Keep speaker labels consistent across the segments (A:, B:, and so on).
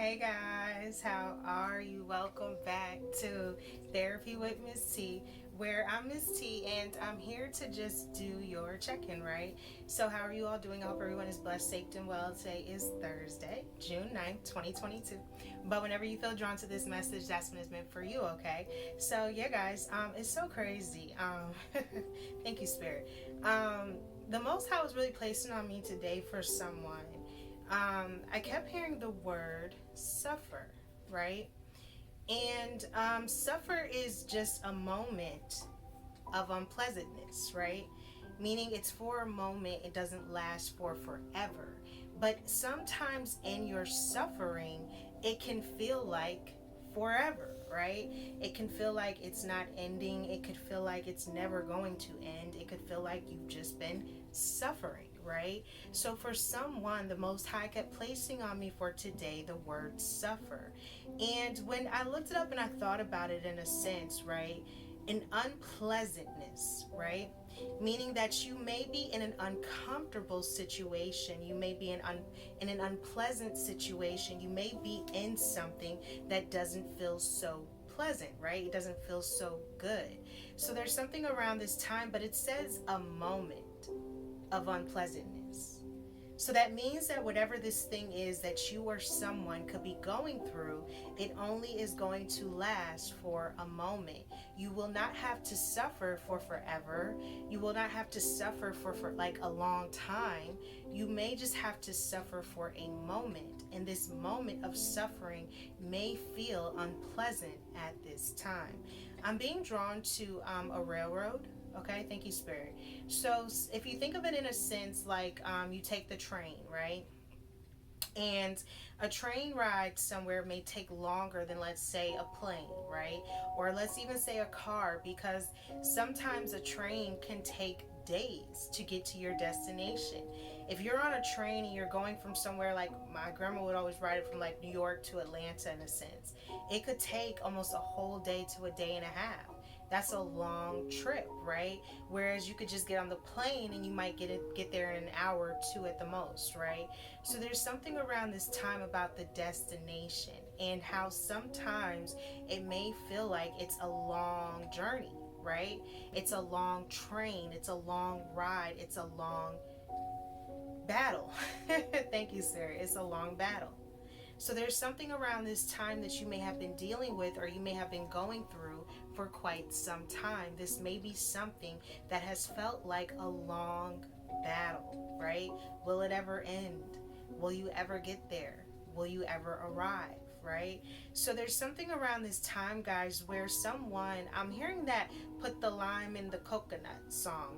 A: Hey guys, how are you? Welcome back to Therapy with Miss T, where I'm Miss T and I'm here to just do your check-in, right? So how are you all doing? I hope everyone is blessed, safe, and well. Today is Thursday, June 9th, 2022. But whenever you feel drawn to this message, that's when it's meant for you, okay? So yeah, guys, it's so crazy. Thank you, Spirit. The Most High was really placing on me today for someone. I kept hearing the word suffer, right? And suffer is just a moment of unpleasantness, right? Meaning it's for a moment, it doesn't last for forever. But sometimes in your suffering, it can feel like forever, right? It can feel like it's not ending. It could feel like it's never going to end. It could feel like you've just been suffering, right? So for someone, the Most High kept placing on me for today the word suffer. And when I looked it up and I thought about it in a sense, right? An unpleasantness, right? Meaning that you may be in an uncomfortable situation, you may be in an unpleasant situation, you may be in something that doesn't feel so pleasant, right? It doesn't feel so good. So there's something around this time, but it says a moment of unpleasantness. So that means that whatever this thing is that you or someone could be going through, it only is going to last for a moment. You will not have to suffer for forever. You will not have to suffer for like a long time. You may just have to suffer for a moment. And this moment of suffering may feel unpleasant at this time. I'm being drawn to a railroad. Okay, thank you, Spirit. So if you think of it in a sense like you take the train, right? And a train ride somewhere may take longer than, let's say, a plane, right? Or let's even say a car, because sometimes a train can take days to get to your destination. If you're on a train and you're going from somewhere, like my grandma would always ride it from like New York to Atlanta in a sense, it could take almost a whole day to a day and a half. That's a long trip, right? Whereas you could just get on the plane and you might get there in an hour or two at the most, right? So there's something around this time about the destination and how sometimes it may feel like it's a long journey, right? It's a long train, it's a long ride, it's a long battle. Thank you, sir. It's a long battle. So there's something around this time that you may have been dealing with or you may have been going through for quite some time. This may be something that has felt like a long battle, right? Will it ever end? Will you ever get there? Will you ever arrive, right? So there's something around this time, guys, where someone, I'm hearing that put the lime in the coconut song.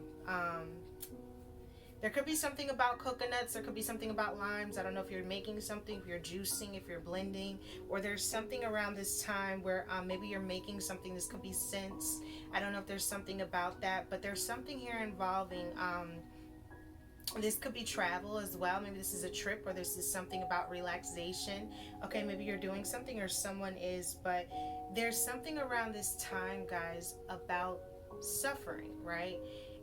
A: There could be something about coconuts. There could be something about limes. I don't know if you're making something, if you're juicing, if you're blending, or there's something around this time where maybe you're making something. This could be scents. I don't know if there's something about that, but there's something here involving this could be travel as well. Maybe this is a trip, or this is something about relaxation. Okay, maybe you're doing something or someone is, but there's something around this time, guys, about suffering, right?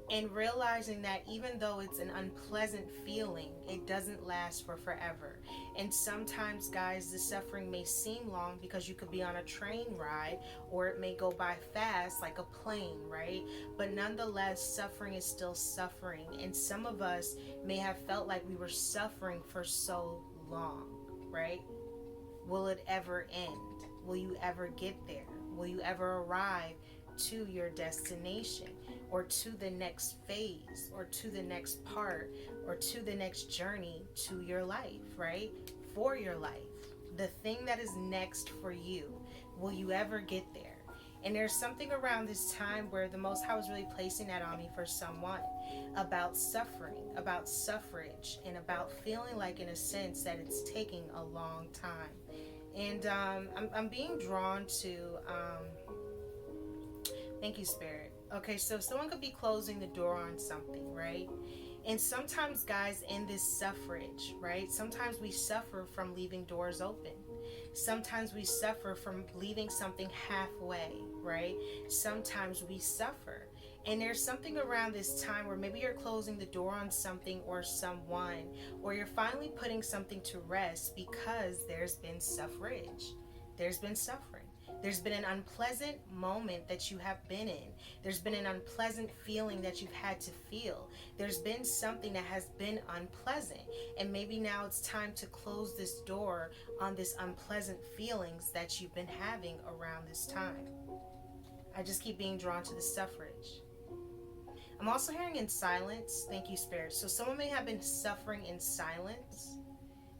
A: And realizing that even though it's an unpleasant feeling, it doesn't last for forever. And sometimes, guys, the suffering may seem long because you could be on a train ride, or it may go by fast like a plane, right? But nonetheless, suffering is still suffering. And some of us may have felt like we were suffering for so long, right? Will it ever end? Will you ever get there? Will you ever arrive to your destination, or to the next phase, or to the next part, or to the next journey to your life, right? For your life, the thing that is next for you, will you ever get there? And there's something around this time where the Most High was really placing that on me for someone about suffering, about suffrage, and about feeling like, in a sense, that it's taking a long time. And I'm being drawn to thank you, Spirit. Okay, so someone could be closing the door on something, right? And sometimes, guys, in this suffrage, right? Sometimes we suffer from leaving doors open. Sometimes we suffer from leaving something halfway, right? Sometimes we suffer. And there's something around this time where maybe you're closing the door on something or someone, or you're finally putting something to rest because there's been suffrage. There's been suffering. There's been an unpleasant moment that you have been in. There's been an unpleasant feeling that you've had to feel. There's been something that has been unpleasant. And maybe now it's time to close this door on this unpleasant feelings that you've been having around this time. I just keep being drawn to the suffrage. I'm also hearing in silence. Thank you, Spirit. So someone may have been suffering in silence,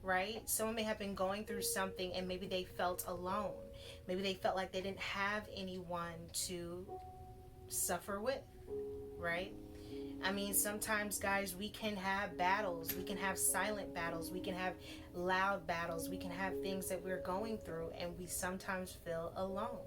A: right? Someone may have been going through something and maybe they felt alone. Maybe they felt like they didn't have anyone to suffer with, right? I mean, sometimes, guys, we can have battles. We can have silent battles. We can have loud battles. We can have things that we're going through, and we sometimes feel alone.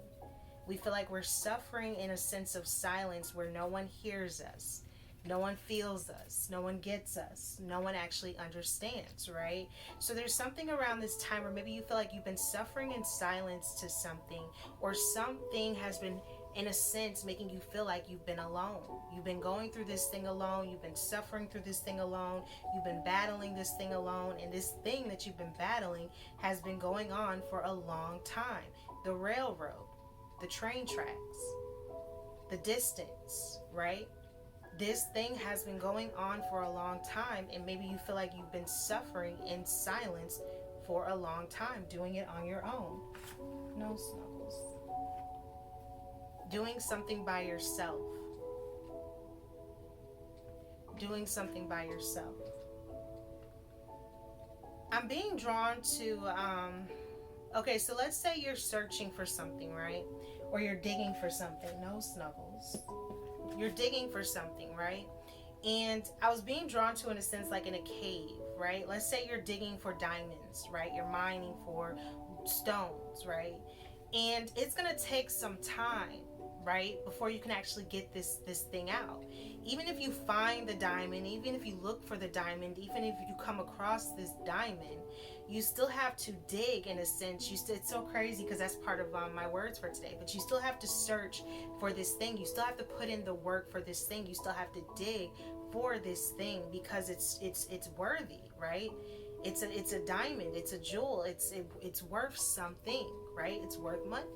A: We feel like we're suffering in a sense of silence where no one hears us, no one feels us, no one gets us, no one actually understands, right? So there's something around this time where maybe you feel like you've been suffering in silence to something, or something has been, in a sense, making you feel like you've been alone. You've been going through this thing alone. You've been suffering through this thing alone. You've been battling this thing alone. And this thing that you've been battling has been going on for a long time. The railroad, the train tracks, the distance, right? This thing has been going on for a long time, and maybe you feel like you've been suffering in silence for a long time, doing it on your own. No snuggles. Doing something by yourself. Doing something by yourself. I'm being drawn to, okay, so let's say you're searching for something, right? Or you're digging for something. No snuggles. You're digging for something, right? And I was being drawn to, in a sense, like in a cave, right? Let's say you're digging for diamonds, right? You're mining for stones, right? And it's going to take some time, right, before you can actually get this thing out. Even if you find the diamond, even if you look for the diamond, even if you come across this diamond, you still have to dig, in a sense. It's so crazy because that's part of my words for today, but you still have to search for this thing. You still have to put in the work for this thing. You still have to dig for this thing because it's worthy, right? It's a diamond, it's a jewel, it's worth something, right? It's worth money.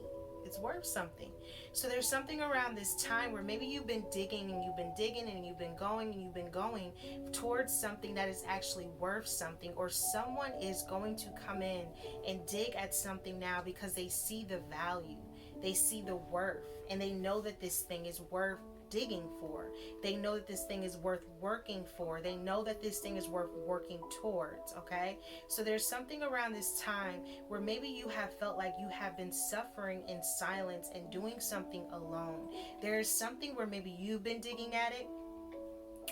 A: It's worth something. So there's something around this time where maybe you've been digging and you've been digging and you've been going and you've been going towards something that is actually worth something, or someone is going to come in and dig at something now because they see the value, they see the worth, and they know that this thing is worth digging for. They know that this thing is worth working for. They know that this thing is worth working towards, okay? So there's something around this time where maybe you have felt like you have been suffering in silence and doing something alone. There is something where maybe you've been digging at it,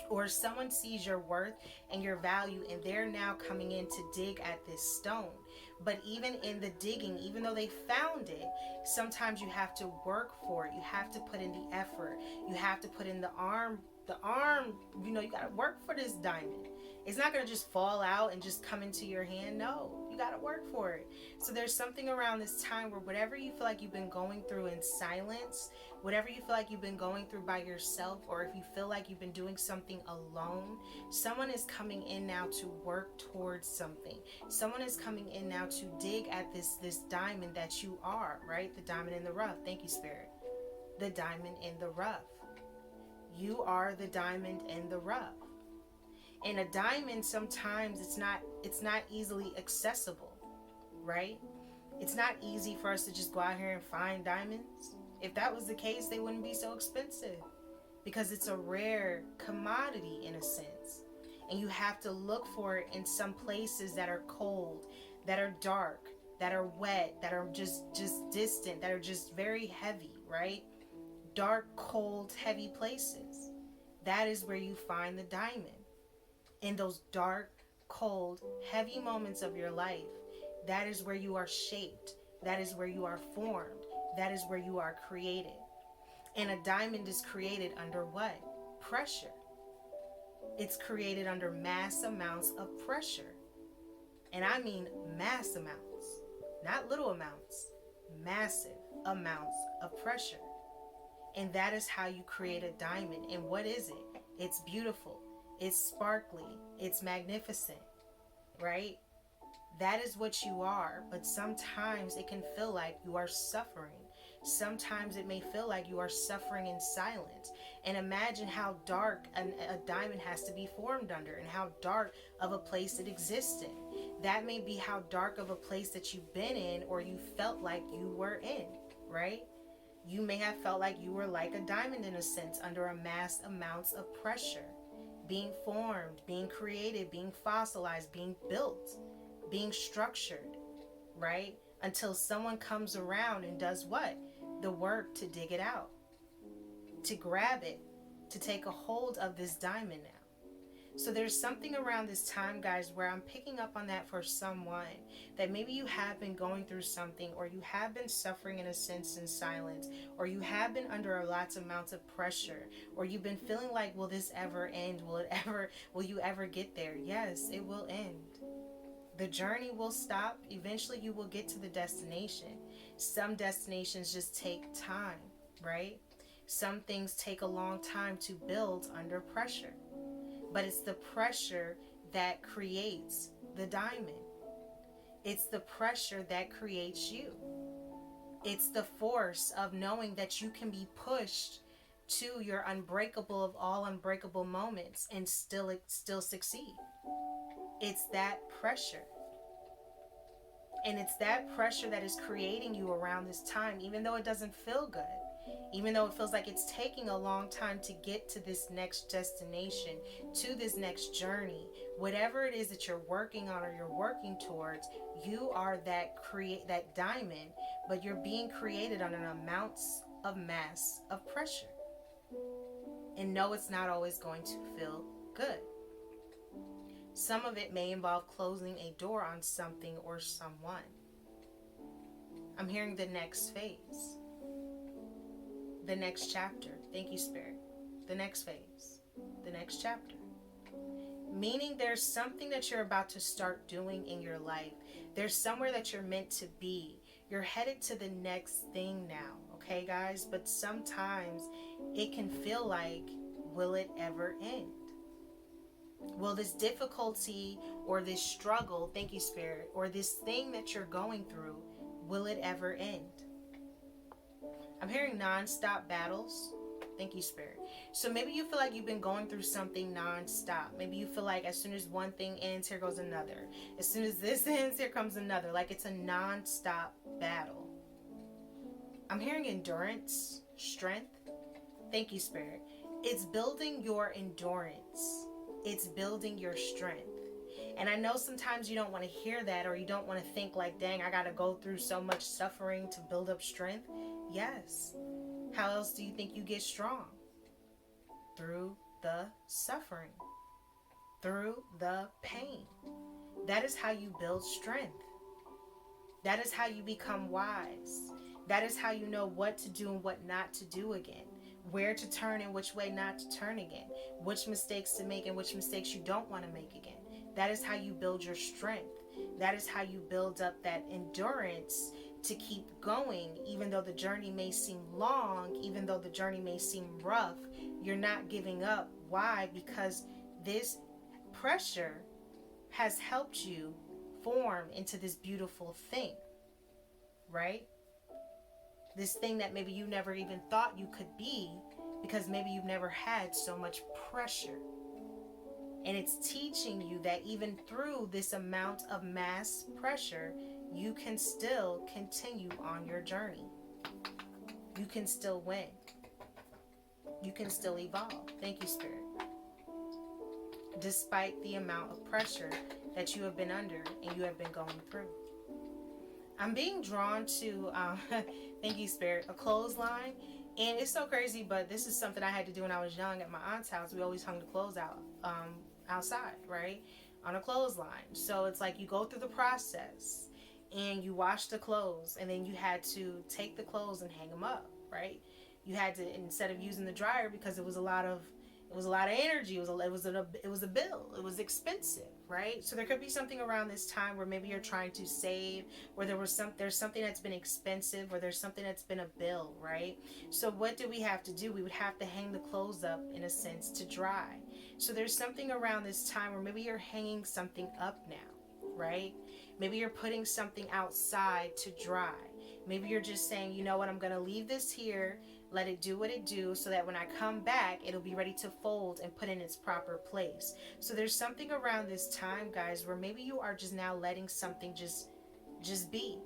A: or someone sees your worth and your value and they're now coming in to dig at this stone. But even in the digging, even though they found it, sometimes you have to work for it. You have to put in the effort. You have to put in the arm, you know, you got to work for this diamond. It's not going to just fall out and just come into your hand. No, you got to work for it. So there's something around this time where whatever you feel like you've been going through in silence, whatever you feel like you've been going through by yourself, or if you feel like you've been doing something alone, someone is coming in now to work towards something. Someone is coming in now to dig at this diamond that you are, right? The diamond in the rough. Thank you, Spirit. The diamond in the rough. You are the diamond in the rough. And a diamond, sometimes it's not easily accessible, right? It's not easy for us to just go out here and find diamonds. If that was the case, they wouldn't be so expensive, because it's a rare commodity in a sense. And you have to look for it in some places that are cold, that are dark, that are wet, that are just distant, that are just very heavy, right? Dark, cold, heavy places. That is where you find the diamond. In those dark, cold, heavy moments of your life, that is where you are shaped. That is where you are formed. That is where you are created. And a diamond is created under what? Pressure. It's created under mass amounts of pressure. And I mean mass amounts, not little amounts, massive amounts of pressure. And that is how you create a diamond. And what is it? It's beautiful. It's sparkly. It's magnificent, right? That is what you are. But sometimes it can feel like you are suffering. Sometimes it may feel like you are suffering in silence. And imagine how dark a diamond has to be formed under, and how dark of a place it exists in. That may be how dark of a place that you've been in, or you felt like you were in, right? You may have felt like you were like a diamond in a sense, under a mass amounts of pressure, being formed, being created, being fossilized, being built, being structured, right? Until someone comes around and does what? The work to dig it out, to grab it, to take a hold of this diamond now. So there's something around this time, guys, where I'm picking up on that for someone, that maybe you have been going through something, or you have been suffering in a sense in silence, or you have been under lots of amounts of pressure, or you've been feeling like, will this ever end? Will you ever get there? Yes, it will end. The journey will stop. Eventually you will get to the destination. Some destinations just take time, right? Some things take a long time to build under pressure. But it's the pressure that creates the diamond. It's the pressure that creates you. It's the force of knowing that you can be pushed to your unbreakable of all unbreakable moments and still succeed. It's that pressure. And it's that pressure that is creating you around this time, even though it doesn't feel good. Even though it feels like it's taking a long time to get to this next destination, to this next journey, whatever it is that you're working on or you're working towards, you are that diamond, but you're being created on an amounts of mass of pressure. And no, it's not always going to feel good. Some of it may involve closing a door on something or someone. I'm hearing the next phase. The next chapter. Thank you, Spirit. The next phase. The next chapter. Meaning there's something that you're about to start doing in your life. There's somewhere that you're meant to be. You're headed to the next thing now. Okay, guys? But sometimes it can feel like, will it ever end? Will this difficulty or this struggle, thank you, Spirit, or this thing that you're going through, will it ever end? I'm hearing non-stop battles. Thank you, Spirit. So maybe you feel like you've been going through something non-stop. Maybe you feel like as soon as one thing ends, here goes another. As soon as this ends, here comes another. Like it's a non-stop battle. I'm hearing endurance, strength. Thank you, Spirit. It's building your endurance. It's building your strength. And I know sometimes you don't want to hear that, or you don't want to think like, dang, I got to go through so much suffering to build up strength. Yes. How else do you think you get strong? Through the suffering. Through the pain. That is how you build strength. That is how you become wise. That is how you know what to do and what not to do again. Where to turn and which way not to turn again. Which mistakes to make and which mistakes you don't want to make again. That is how you build your strength. That is how you build up that endurance to keep going, even though the journey may seem long, even though the journey may seem rough. You're not giving up. Why? Because this pressure has helped you form into this beautiful thing, right? This thing that maybe you never even thought you could be, because maybe you've never had so much pressure. And it's teaching you that even through this amount of mass pressure, you can still continue on your journey. You can still win. You can still evolve. Thank you, Spirit. Despite the amount of pressure that you have been under and you have been going through. I'm being drawn to, thank you, Spirit, a clothesline. And it's so crazy, but this is something I had to do when I was young at my aunt's house. We always hung the clothes out outside, right? On a clothesline. So it's like you go through the process and you wash the clothes, and then you had to take the clothes and hang them up, right? You had to, instead of using the dryer, because it was a lot of energy. It was a bill. It was expensive. right? So there could be something around this time where maybe you're trying to save, or there's something that's been expensive, or there's something that's been a bill, right? So what do we have to do? We would have to hang the clothes up, in a sense, to dry. So there's something around this time where maybe you're hanging something up now, right? Maybe you're putting something outside to dry. Maybe you're just saying, you know what, I'm going to leave this here, let it do what it do, so that when I come back, it'll be ready to fold and put in its proper place. So there's something around this time, guys, where maybe you are just now letting something just be.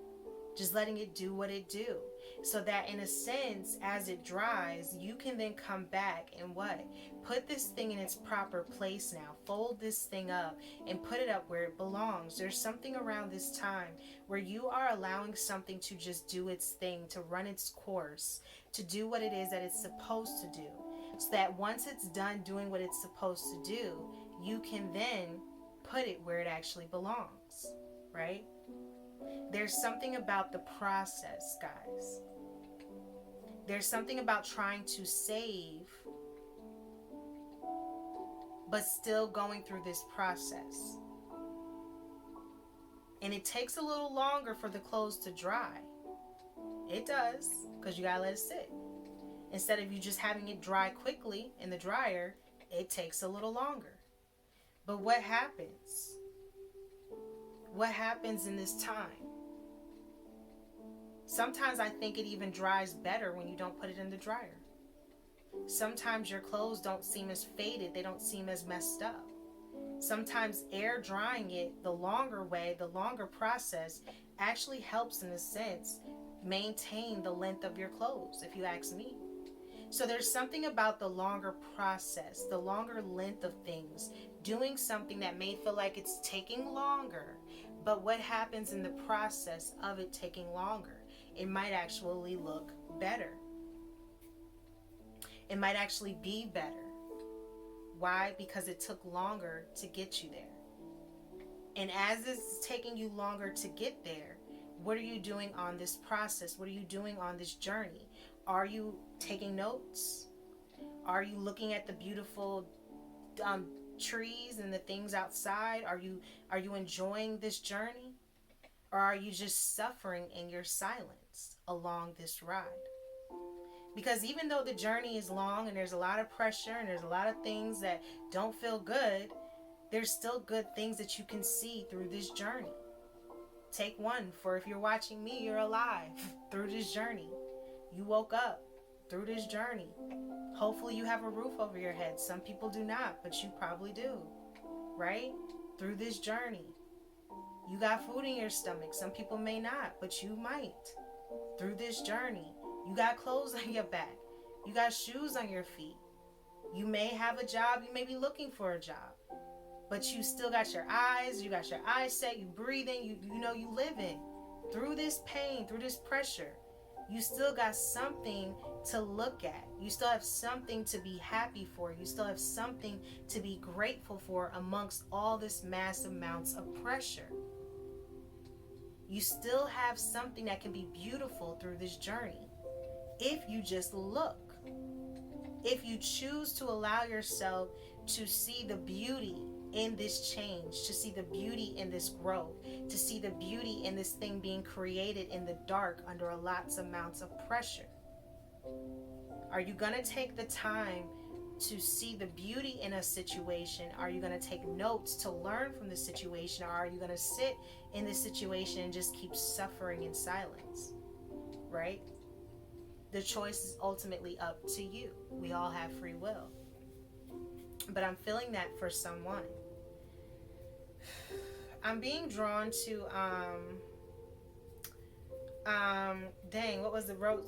A: Just letting it do what it do. So that in a sense, as it dries, you can then come back and what? Put this thing in its proper place now. Fold this thing up and put it up where it belongs. There's something around this time where you are allowing something to just do its thing, to run its course, to do what it is that it's supposed to do. So that once it's done doing what it's supposed to do, you can then put it where it actually belongs, right? There's something about the process, guys. There's something about trying to save, but still going through this process. And it takes a little longer for the clothes to dry. It does, because you gotta let it sit. Instead of you just having it dry quickly in the dryer, it takes a little longer. But what happens? What happens in this time? Sometimes I think it even dries better when you don't put it in the dryer. Sometimes your clothes don't seem as faded, they don't seem as messed up. Sometimes air drying it the longer way, the longer process, actually helps, in a sense, maintain the length of your clothes, if you ask me. So there's something about the longer process, the longer length of things, doing something that may feel like it's taking longer, but what happens in the process of it taking longer? It might actually look better. It might actually be better. Why? Because it took longer to get you there. And as it's taking you longer to get there, what are you doing on this process? What are you doing on this journey? Are you taking notes? Are you looking at the beautiful trees and the things outside? Are you enjoying this journey? Or are you just suffering in your silence along this ride? Because even though the journey is long and there's a lot of pressure and there's a lot of things that don't feel good, there's still good things that you can see through this journey. Take one, for if you're watching me, you're alive through this journey. You woke up through this journey. Hopefully you have a roof over your head. Some people do not, but you probably do, right? Through this journey. You got food in your stomach. Some people may not, but you might. Through this journey. You got clothes on your back. You got shoes on your feet. You may have a job. You may be looking for a job. But you still got your eyes. You got your eyes set. You breathing. You know you living. Through this pain, through this pressure, you still got something to look at. You still have something to be happy for. You still have something to be grateful for amongst all this massive amounts of pressure. You still have something that can be beautiful through this journey. If you just look, if you choose to allow yourself to see the beauty in this change, to see the beauty in this growth, to see the beauty in this thing being created in the dark under lots of amounts of pressure. Are you going to take the time to see the beauty in a situation? Are you going to take notes to learn from the situation? Or are you going to sit in this situation and just keep suffering in silence? Right? The choice is ultimately up to you. We all have free will. But I'm feeling that for someone. I'm being drawn to dang, what was the rose?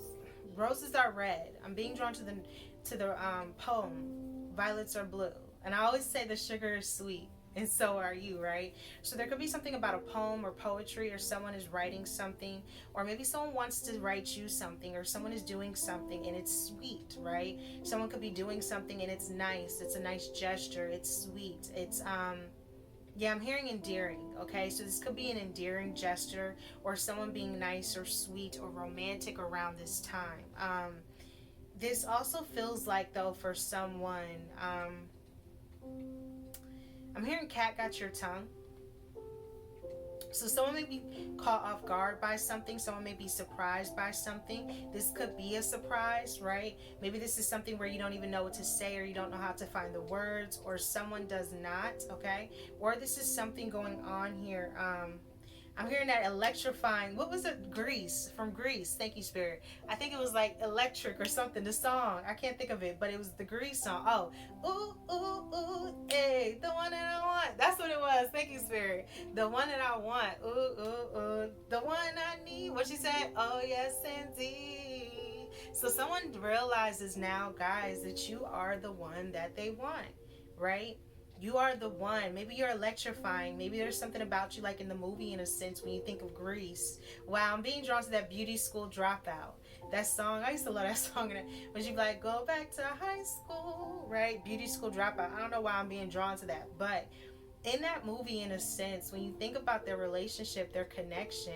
A: Roses are red. I'm being drawn to the poem Violets Are Blue. And I always say the sugar is sweet, and so are you, right? So there could be something about a poem or poetry, or someone is writing something, or maybe someone wants to write you something, or someone is doing something and it's sweet, right? Someone could be doing something and it's nice. It's a nice gesture. It's sweet. It's yeah, I'm hearing endearing, okay? So this could be an endearing gesture, or someone being nice or sweet or romantic around this time. This also feels like, though, for someone, I'm hearing cat got your tongue. So someone may be caught off guard by something. Someone may be surprised by something. This could be a surprise, right? Maybe this is something where you don't even know what to say, or you don't know how to find the words, or someone does not, okay? Or this is something going on here. I'm hearing that electrifying. What was it? Grease, from Grease. Thank you, Spirit. I think it was like Electric or something. The song. I can't think of it, but it was the Grease song. Oh, ooh, ooh, ooh, hey, the one that I want. That's what it was. Thank you, Spirit. The one that I want. Ooh, ooh, ooh. The one I need. What she said? Oh, yes, indeed. So someone realizes now, guys, that you are the one that they want, right? You are the one. Maybe you're electrifying. Maybe there's something about you, like in the movie, in a sense, when you think of Grease. Wow, I'm being drawn to that Beauty School Dropout. That song, I used to love that song. When you'd be like, go back to high school, right? Beauty School Dropout. I don't know why I'm being drawn to that. But in that movie, in a sense, when you think about their relationship, their connection,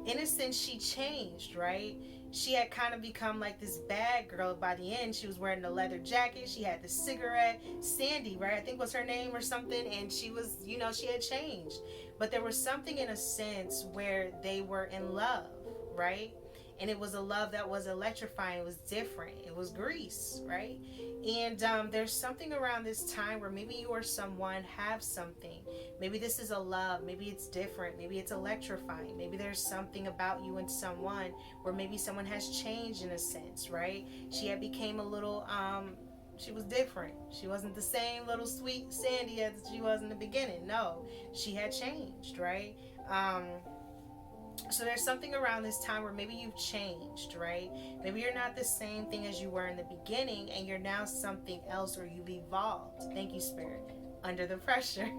A: in a sense, she changed, right? She had kind of become like this bad girl by the end. She was wearing the leather jacket. She had the cigarette. Sandy, right? I think was her name or something. And she was, she had changed. But there was something in a sense where they were in love, right? And it was a love that was electrifying. It was different. It was Grease, right? And there's something around this time where maybe you or someone have something. Maybe this is a love. Maybe it's different. Maybe it's electrifying. Maybe there's something about you and someone where maybe someone has changed in a sense, right? She had became a little, she was different. She wasn't the same little sweet Sandy as she was in the beginning. No, she had changed, right? So there's something around this time where maybe you've changed, right? Maybe you're not the same thing as you were in the beginning, and you're now something else, or you've evolved. Thank you, Spirit. Under the pressure.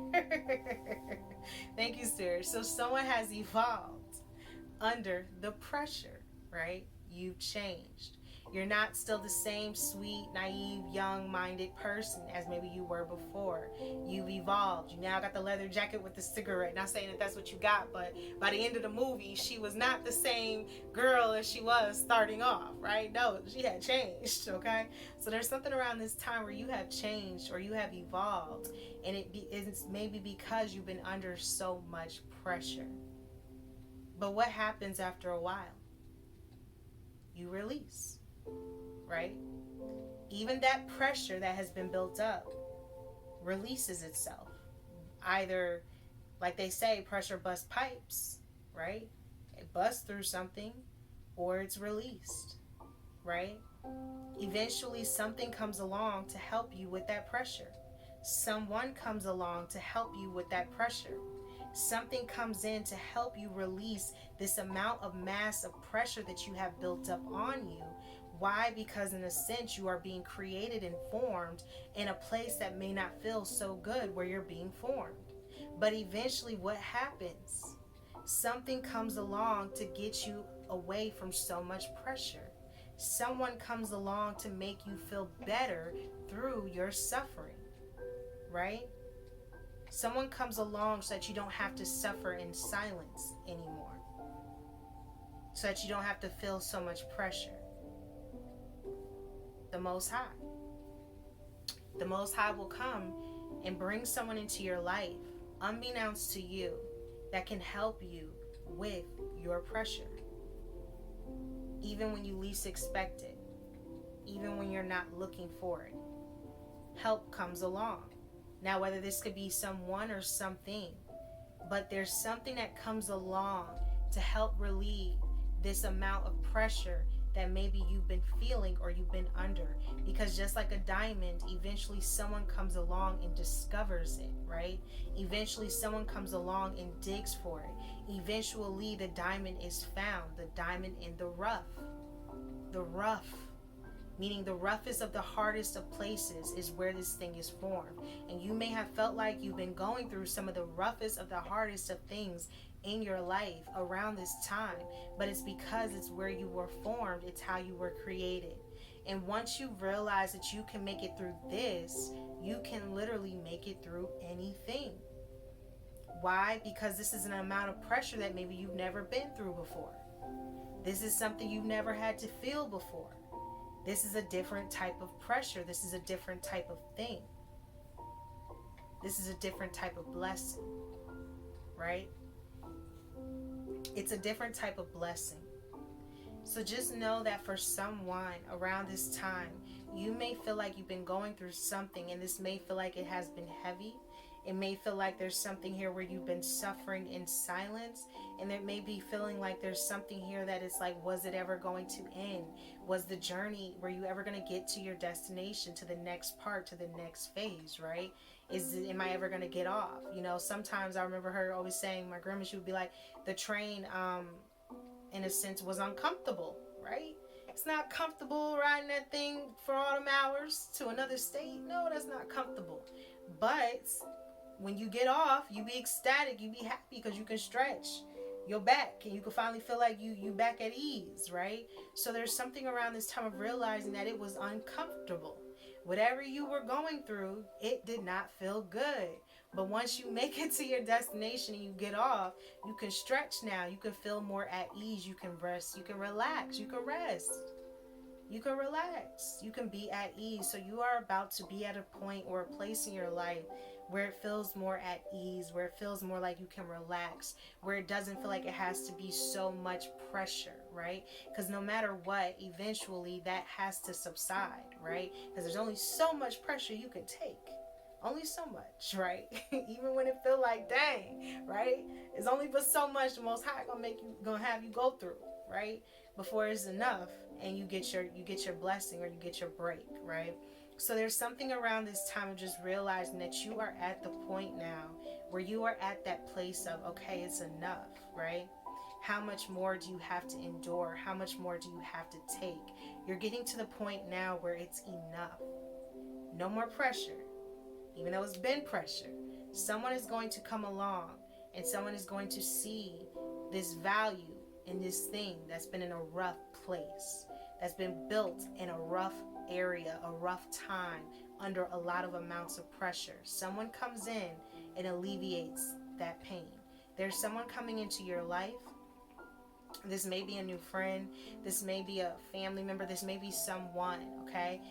A: Thank you, Spirit. So someone has evolved under the pressure, right? You've changed. You're not still the same sweet, naive, young-minded person as maybe you were before. You've evolved. You now got the leather jacket with the cigarette. Not saying that that's what you got, but by the end of the movie, she was not the same girl as she was starting off, right? No, she had changed, okay? So there's something around this time where you have changed or you have evolved, and it's maybe because you've been under so much pressure. But what happens after a while? You release. Right? Even that pressure that has been built up releases itself. Either, like they say, pressure busts pipes, right? It busts through something, or it's released, right? Eventually, something comes along to help you with that pressure. Someone comes along to help you with that pressure. Something comes in to help you release this amount of mass of pressure that you have built up on you. Why? Because in a sense, you are being created and formed in a place that may not feel so good where you're being formed. But eventually what happens? Something comes along to get you away from so much pressure. Someone comes along to make you feel better through your suffering, right? Someone comes along so that you don't have to suffer in silence anymore. So that you don't have to feel so much pressure. The Most High. The Most High will come and bring someone into your life, unbeknownst to you, that can help you with your pressure. Even when you least expect it. Even when you're not looking for it. Help comes along. Now, whether this could be someone or something, but there's something that comes along to help relieve this amount of pressure that maybe you've been feeling or you've been under. Because just like a diamond, eventually someone comes along and discovers it, right? Eventually someone comes along and digs for it. Eventually the diamond is found, the diamond in the rough. The rough, meaning the roughest of the hardest of places, is where this thing is formed. And you may have felt like you've been going through some of the roughest of the hardest of things in your life around this time, but it's because it's where you were formed. It's how you were created. And once you realize that you can make it through this, you can literally make it through anything. Why? Because this is an amount of pressure that maybe you've never been through before. This is something you've never had to feel before. This is a different type of pressure. This is a different type of thing. This is a different type of blessing, right? It's a different type of blessing. So just know that for someone around this time, you may feel like you've been going through something, and this may feel like it has been heavy. It may feel like there's something here where you've been suffering in silence, and it may be feeling like there's something here that is like, was it ever going to end? Was the journey, were you ever going to get to your destination, to the next part, to the next phase, right? Am I ever going to get off? You know, sometimes I remember her always saying, my grandma, she would be like, the train, in a sense, was uncomfortable, right? It's not comfortable riding that thing for all them hours to another state. No, that's not comfortable. But when you get off, you be ecstatic, you be happy because you can stretch your back and you can finally feel like you back at ease, right? So there's something around this time of realizing that it was uncomfortable. Whatever you were going through, it did not feel good. But once you make it to your destination and you get off, you can stretch now. You can feel more at ease. You can rest. You can relax. You can rest. You can relax. You can be at ease. So you are about to be at a point or a place in your life where it feels more at ease, where it feels more like you can relax, where it doesn't feel like it has to be so much pressure, right? Because no matter what, eventually that has to subside, right? Because there's only so much pressure you can take. Only so much, right? Even when it feel like, dang, right? It's only but so much the Most High gonna have you go through, right? Before it's enough, and you get your blessing or you get your break, right? So there's something around this time of just realizing that you are at the point now where you are at that place of, okay, it's enough, right? How much more do you have to endure? How much more do you have to take? You're getting to the point now where it's enough. No more pressure. Even though it's been pressure, someone is going to come along and someone is going to see this value in this thing that's been in a rough place, that's been built in a rough area, a rough time, under a lot of amounts of pressure. Someone comes in and alleviates that pain. There's someone coming into your life. This may be a new friend. This may be a family member. This may be someone, okay,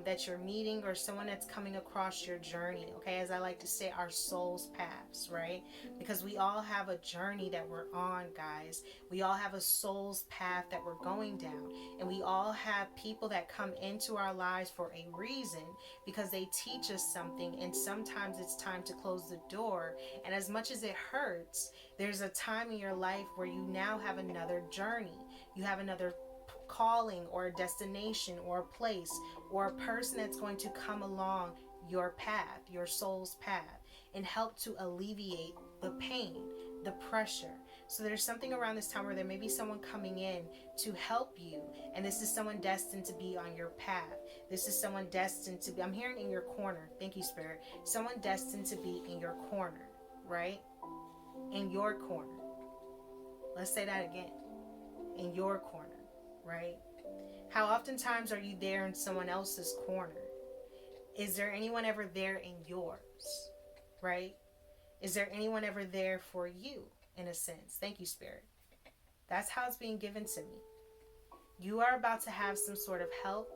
A: that you're meeting, or someone that's coming across your journey, okay? As I like to say, our soul's paths, right? Because we all have a journey that we're on, guys. We all have a soul's path that we're going down. And we all have people that come into our lives for a reason, because they teach us something. And sometimes it's time to close the door. And as much as it hurts, there's a time in your life where you now have another journey. You have another calling or a destination or a place or a person that's going to come along your path, your soul's path, and help to alleviate the pain, the pressure. So there's something around this time where there may be someone coming in to help you, and this is someone destined to be on your path. This is someone destined to be, I'm hearing in your corner. Thank you, Spirit. Someone destined to be in your corner, right? In your corner. Let's say that again. In your corner, right? How oftentimes are you there in someone else's corner? Is there anyone ever there in yours, right? Is there anyone ever there for you, in a sense? Thank you, Spirit. That's how it's being given to me. You are about to have some sort of help.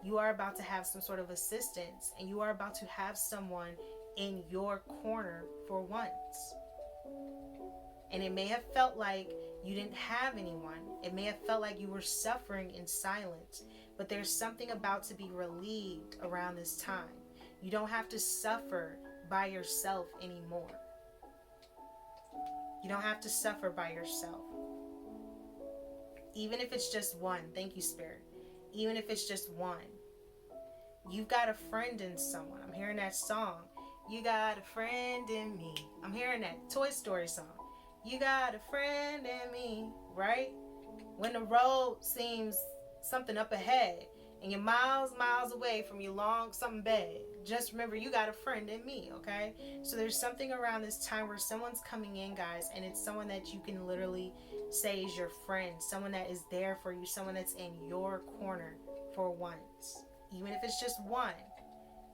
A: You are about to have some sort of assistance, and you are about to have someone in your corner for once. And it may have felt like you didn't have anyone. It may have felt like you were suffering in silence. But there's something about to be relieved around this time. You don't have to suffer by yourself anymore. You don't have to suffer by yourself. Even if it's just one. Thank you, Spirit. Even if it's just one. You've got a friend in someone. I'm hearing that song. You got a friend in me. I'm hearing that Toy Story song. You got a friend in me, right? When the road seems something up ahead and you're miles away from your something bad, just remember you got a friend in me, okay? So there's something around this time where someone's coming in, guys, and it's someone that you can literally say is your friend, someone that is there for you, someone that's in your corner for once. Even if it's just one,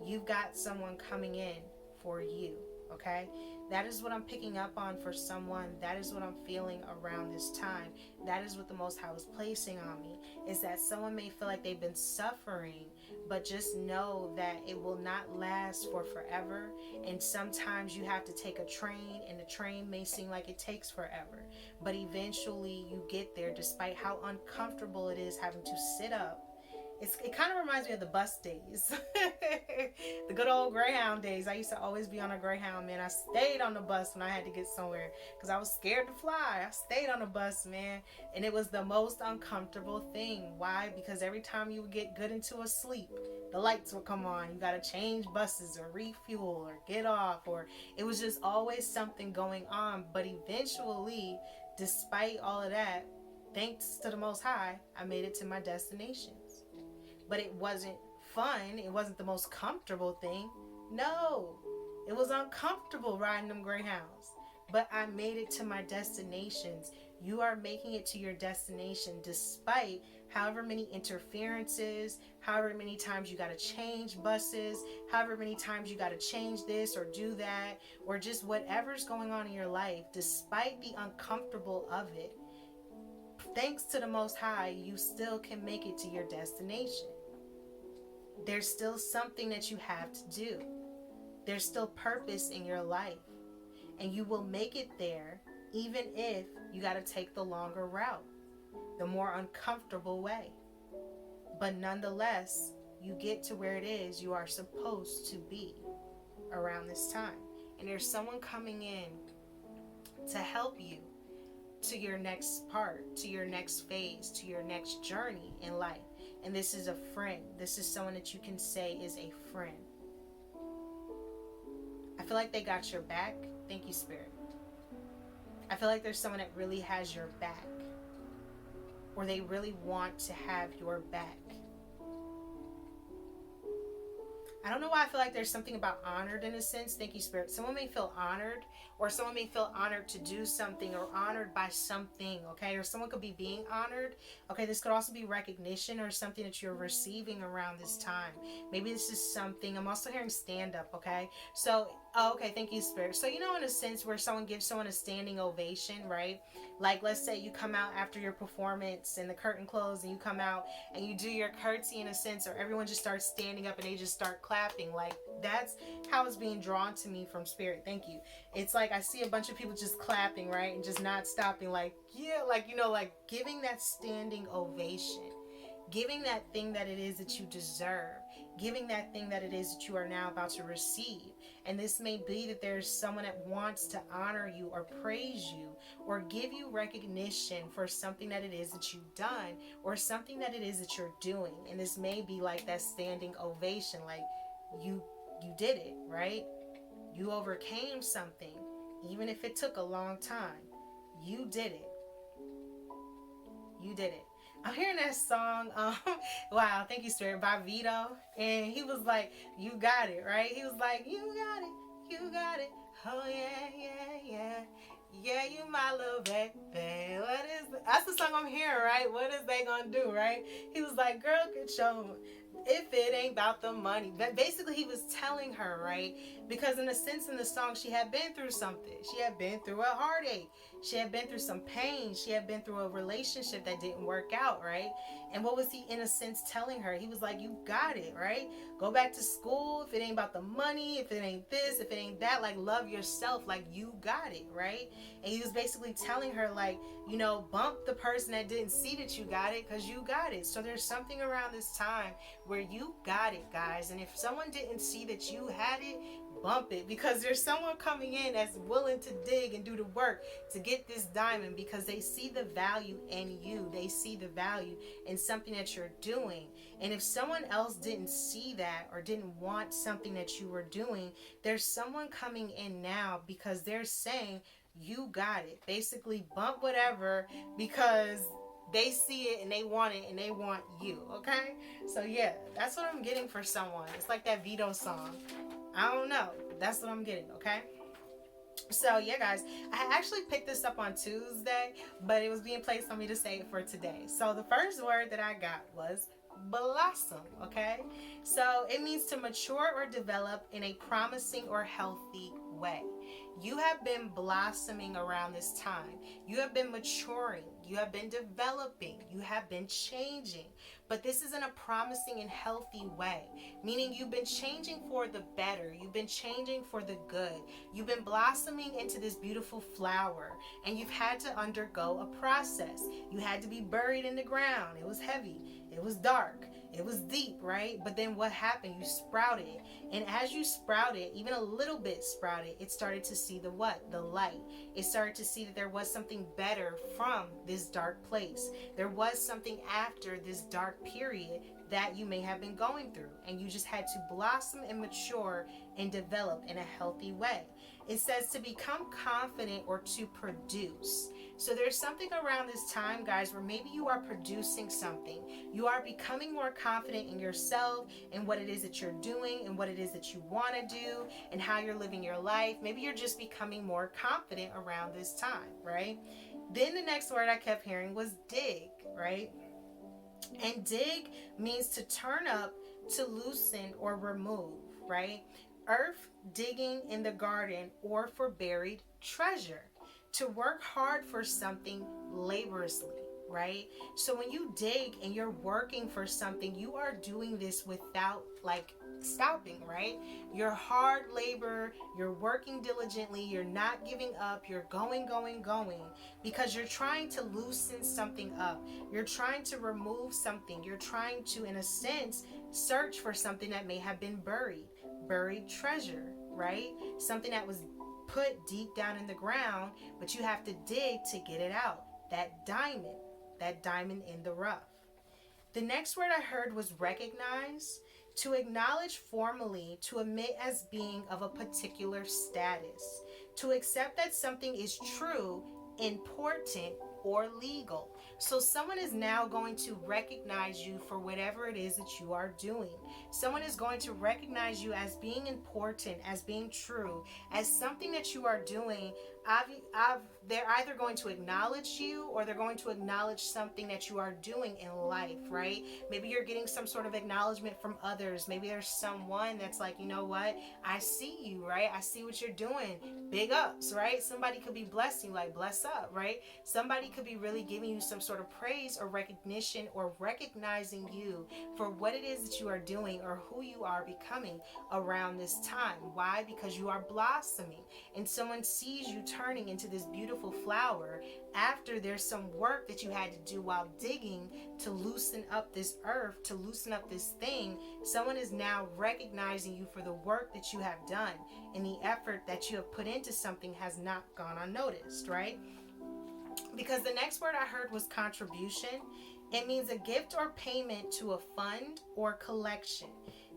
A: you've got someone coming in for you, okay? That is what I'm picking up on for someone. That is what I'm feeling around this time. That is what the Most High was placing on me, is that someone may feel like they've been suffering, but just know that it will not last for forever. And sometimes you have to take a train, and the train may seem like it takes forever, but eventually you get there, despite how uncomfortable it is having to sit up. It kind of reminds me of the bus days. The good old Greyhound days. I used to always be on a Greyhound, man. I stayed on the bus when I had to get somewhere because I was scared to fly. I stayed on the bus, man. And it was the most uncomfortable thing. Why? Because every time you would get good into a sleep, the lights would come on. You got to change buses or refuel or get off. Or it was just always something going on. But eventually, despite all of that, thanks to the Most High, I made it to my destination. But it wasn't fun. It wasn't the most comfortable thing. No, it was uncomfortable riding them Greyhounds. But I made it to my destinations. You are making it to your destination despite however many interferences, however many times you got to change buses, however many times you got to change this or do that, or just whatever's going on in your life, despite the uncomfortable of it. Thanks to the Most High, you still can make it to your destination. There's still something that you have to do. There's still purpose in your life. And you will make it there, even if you got to take the longer route, the more uncomfortable way. But nonetheless, you get to where it is you are supposed to be around this time. And there's someone coming in to help you to your next part, to your next phase, to your next journey in life. And this is a friend. This is someone that you can say is a friend. I feel like they got your back. Thank you, Spirit. I feel like there's someone that really has your back, or they really want to have your back. I don't know why I feel like there's something about honored in a sense. Thank you, Spirit. Someone may feel honored, or someone may feel honored to do something, or honored by something, okay? Or someone could be being honored. Okay, this could also be recognition or something that you're receiving around this time. Maybe this is something. I'm also hearing stand up, okay? So, okay, thank you, Spirit. So, in a sense where someone gives someone a standing ovation, right? Like, let's say you come out after your performance and the curtain closed and you come out and you do your curtsy in a sense, or everyone just starts standing up and they just start clapping. Like, that's how it's being drawn to me from Spirit. Thank you. It's like I see a bunch of people just clapping, right? And just not stopping. Like, yeah, like, like giving that standing ovation. Giving that thing that it is that you deserve. Giving that thing that it is that you are now about to receive. And this may be that there's someone that wants to honor you or praise you or give you recognition for something that it is that you've done or something that it is that you're doing. And this may be like that standing ovation, like you did it, right? You overcame something, even if it took a long time. You did it. You did it. I'm hearing that song, wow, thank you, Spirit, by Vito. And he was like, you got it, right? He was like, you got it, you got it. Oh, yeah, yeah, yeah. Yeah, you my little baby. What is it? That's the song I'm hearing, right? What is they gonna do, right? He was like, girl, could show if it ain't about the money. But basically, he was telling her, right? Because in a sense, in the song, she had been through something. She had been through a heartache. She had been through some pain. She had been through a relationship that didn't work out, right? And what was he, in a sense, telling her? He was like, you got it, right? Go back to school. If it ain't about the money, if it ain't this, if it ain't that, like, love yourself, like, you got it, right? And he was basically telling her, like, bump the person that didn't see that you got it, because you got it. So there's something around this time where you got it, guys. And if someone didn't see that you had it, bump it, because there's someone coming in that's willing to dig and do the work to get this diamond, because they see the value in you. They see the value in something that you're doing. And if someone else didn't see that or didn't want something that you were doing, there's someone coming in now because they're saying you got it. Basically, bump whatever, because they see it and they want it and they want you, okay? So yeah, that's what I'm getting for someone. It's like that Vito song. I don't know. That's what I'm getting, okay? So yeah, guys, I actually picked this up on Tuesday, but it was being placed on me to say it for today. So the first word that I got was blossom, okay? So it means to mature or develop in a promising or healthy way. You have been blossoming around this time. You have been maturing. You have been developing. You have been changing. But this is in a promising and healthy way, meaning you've been changing for the better. You've been changing for the good. You've been blossoming into this beautiful flower, and you've had to undergo a process. You had to be buried in the ground. It was heavy. It was dark. It was deep, right? But then what happened? You sprouted. And as you sprouted, even a little bit sprouted, it started to see the what? The light. It started to see that there was something better from this dark place. There was something after this dark period that you may have been going through. And you just had to blossom and mature and develop in a healthy way. It says to become confident or to produce. So there's something around this time, guys, where maybe you are producing something. You are becoming more confident in yourself and what it is that you're doing and what it is that you want to do and how you're living your life. Maybe you're just becoming more confident around this time, right? Then the next word I kept hearing was dig, right? And dig means to turn up, to loosen or remove, right? Earth, digging in the garden, or for buried treasure. To work hard for something laboriously, right? So when you dig and you're working for something, you are doing this without stopping, right? You're hard labor, you're working diligently, you're not giving up, you're going, because you're trying to loosen something up. You're trying to remove something. You're trying to, in a sense, search for something that may have been buried treasure, right? Something that was put deep down in the ground, but you have to dig to get it out. That diamond in the rough. The next word I heard was recognize. To acknowledge formally, to admit as being of a particular status. To accept that something is true, important, or legal. So someone is now going to recognize you for whatever it is that you are doing. Someone is going to recognize you as being important, as being true, as something that you are doing. They're either going to acknowledge you or they're going to acknowledge something that you are doing in life, right? Maybe you're getting some sort of acknowledgement from others. Maybe there's someone that's like, you know what? I see you, right? I see what you're doing. Big ups, right? Somebody could be blessing, like bless up, right? Somebody could be really giving you some sort of praise or recognition or recognizing you for what it is that you are doing or who you are becoming around this time. Why? Because you are blossoming and someone sees you turning into this beautiful flower after there's some work that you had to do while digging to loosen up this earth, to loosen up this thing. Someone is now recognizing you for the work that you have done, and the effort that you have put into something has not gone unnoticed, right? Because the next word I heard was contribution. It means a gift or payment to a fund or collection.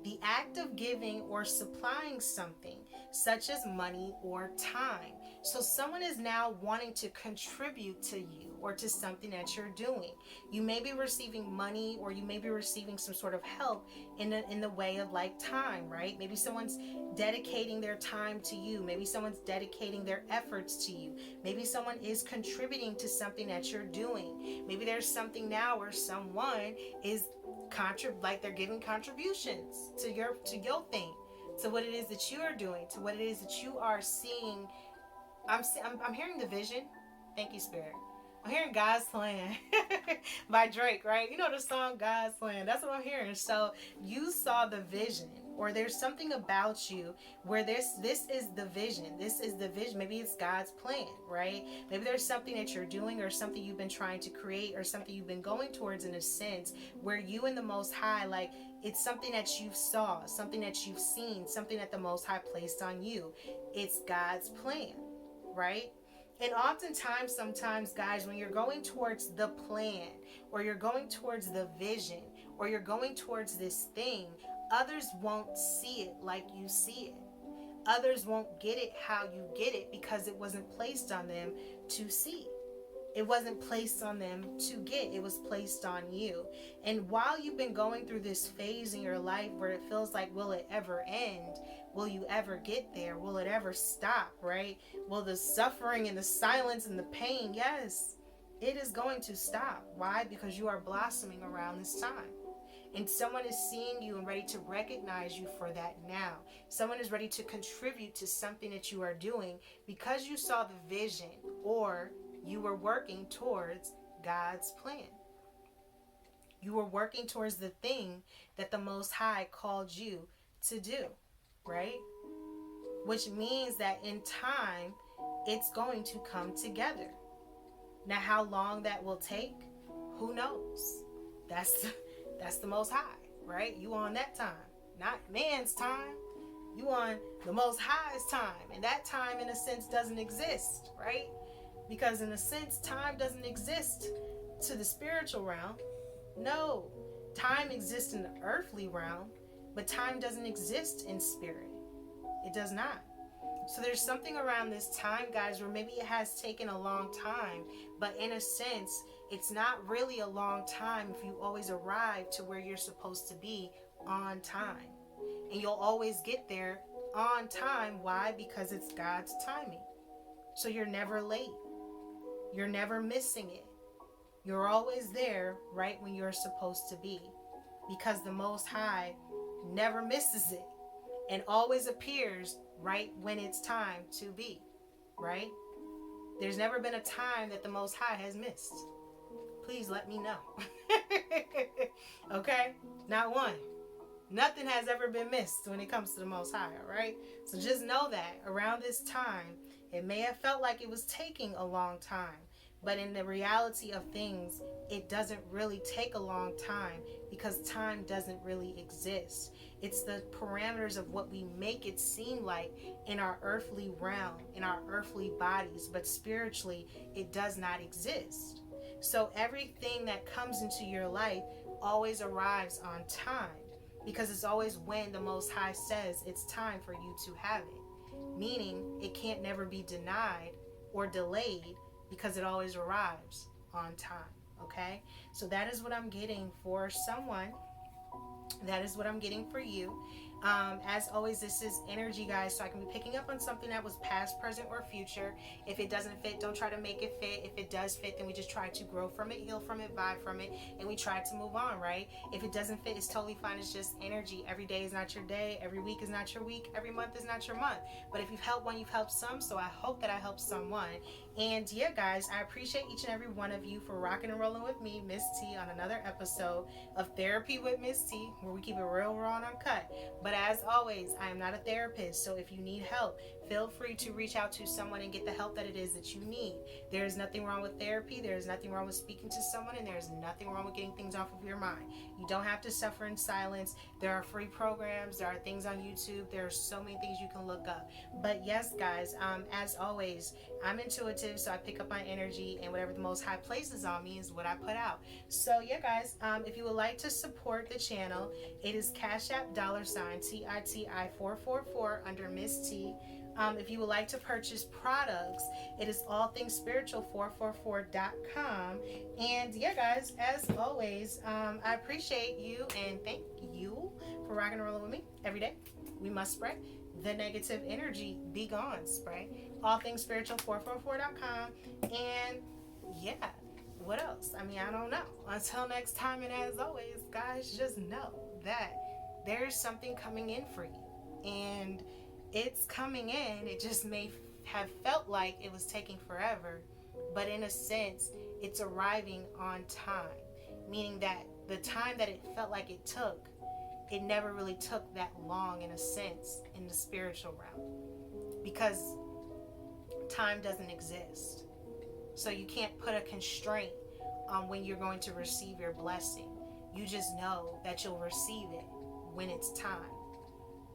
A: The act of giving or supplying something, such as money or time. So someone is now wanting to contribute to you or to something that you're doing. You may be receiving money or you may be receiving some sort of help in the way of like time, right? Maybe someone's dedicating their time to you. Maybe someone's dedicating their efforts to you. Maybe someone is contributing to something that you're doing. Maybe there's something now where someone is they're giving contributions to your thing, to what it is that you are doing, to what it is that you are seeing. I'm hearing the vision. Thank you, Spirit. I'm hearing God's Plan by Drake, right? You know the song God's Plan. That's what I'm hearing. So you saw the vision, or there's something about you where this is the vision. This is the vision. Maybe it's God's plan, right? Maybe there's something that you're doing or something you've been trying to create or something you've been going towards in a sense where you and the Most High, like it's something that you saw, something that you've seen, something that the Most High placed on you. It's God's plan, right? And oftentimes, sometimes, guys, when you're going towards the plan or you're going towards the vision or you're going towards this thing, others won't see it like you see it. Others won't get it how you get it because it wasn't placed on them to see. It wasn't placed on them to get. It was placed on you. And while you've been going through this phase in your life where it feels like, will it ever end? Will you ever get there? Will it ever stop, right? Will the suffering and the silence and the pain, yes, it is going to stop. Why? Because you are blossoming around this time. And someone is seeing you and ready to recognize you for that now. Someone is ready to contribute to something that you are doing because you saw the vision, or you were working towards God's plan. You were working towards the thing that the Most High called you to do, right? Which means that in time, it's going to come together. Now, how long that will take, who knows? That's the Most High, right? You on that time, not man's time. You on the Most High's time, and that time, in a sense, doesn't exist, right? Because in a sense, time doesn't exist to the spiritual realm. No, time exists in the earthly realm, but time doesn't exist in spirit. It does not. So there's something around this time, guys, where maybe it has taken a long time, but in a sense, it's not really a long time if you always arrive to where you're supposed to be on time. And you'll always get there on time. Why? Because it's God's timing. So you're never late. You're never missing it. You're always there right when you're supposed to be, because the Most High never misses it and always appears right when it's time to be, right? There's never been a time that the Most High has missed. Please let me know. Okay? Not one. Nothing has ever been missed when it comes to the Most High, all right? So just know that around this time, it may have felt like it was taking a long time. But in the reality of things, it doesn't really take a long time, because time doesn't really exist. It's the parameters of what we make it seem like in our earthly realm, in our earthly bodies, but spiritually, it does not exist. So everything that comes into your life always arrives on time, because it's always when the Most High says it's time for you to have it. Meaning, it can't never be denied or delayed, because it always arrives on time, okay? So that is what I'm getting for someone. That is what I'm getting for you. As always, this is energy, guys, so I can be picking up on something that was past, present, or future. If it doesn't fit, don't try to make it fit. If it does fit, then we just try to grow from it, heal from it, vibe from it, and we try to move on, right? If it doesn't fit, it's totally fine. It's just energy. Every day is not your day. Every week is not your week. Every month is not your month. But if you've helped one, you've helped some, so I hope that I helped someone. And yeah, guys, I appreciate each and every one of you for rocking and rolling with me, Miss T, on another episode of Therapy with Miss T, where we keep it real, raw, and uncut. But as always, I am not a therapist, so if you need help, feel free to reach out to someone and get the help that it is that you need. There is nothing wrong with therapy. There is nothing wrong with speaking to someone, and there is nothing wrong with getting things off of your mind. You don't have to suffer in silence. There are free programs. There are things on YouTube. There are so many things you can look up. But yes, guys, as always, I'm intuitive, so I pick up on energy, and whatever the Most High places on me is what I put out. So yeah, guys, if you would like to support the channel, it is Cash App $TITI444 under Miss T. If you would like to purchase products, it is allthingspiritual444.com. And yeah, guys, as always, I appreciate you and thank you for rocking and rolling with me every day. We must spread the negative energy. Be gone, spray. Allthingspiritual444.com. And yeah, what else? I mean, I don't know. Until next time, and as always, guys, just know that there's something coming in for you. And it's coming in. It just may have felt like it was taking forever, but in a sense, it's arriving on time. Meaning that the time that it felt like it took, it never really took that long in a sense in the spiritual realm, because time doesn't exist. So you can't put a constraint on when you're going to receive your blessing. You just know that you'll receive it when it's time.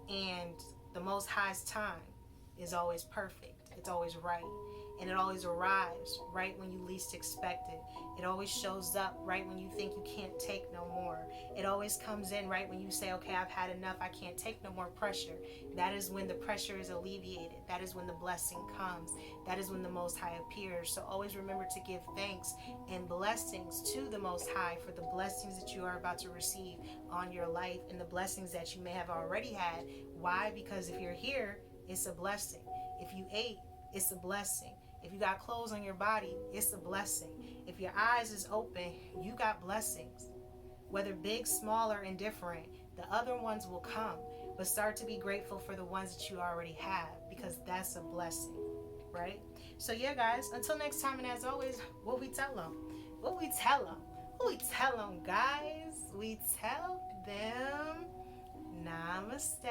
A: And the Most High's time is always perfect. It's always right. And it always arrives right when you least expect it. It always shows up right when you think you can't take no more. It always comes in right when you say, okay, I've had enough. I can't take no more pressure. That is when the pressure is alleviated. That is when the blessing comes. That is when the Most High appears. So always remember to give thanks and blessings to the Most High for the blessings that you are about to receive on your life and the blessings that you may have already had. Why? Because if you're here, it's a blessing. If you ate, it's a blessing. If you got clothes on your body, it's a blessing. If your eyes is open, you got blessings. whether big, small, or indifferent, the other ones will come. But start to be grateful for the ones that you already have, because that's a blessing, right? So yeah, guys, until next time, and as always, what we tell them, what we tell them, what we tell them, guys, we tell them namaste.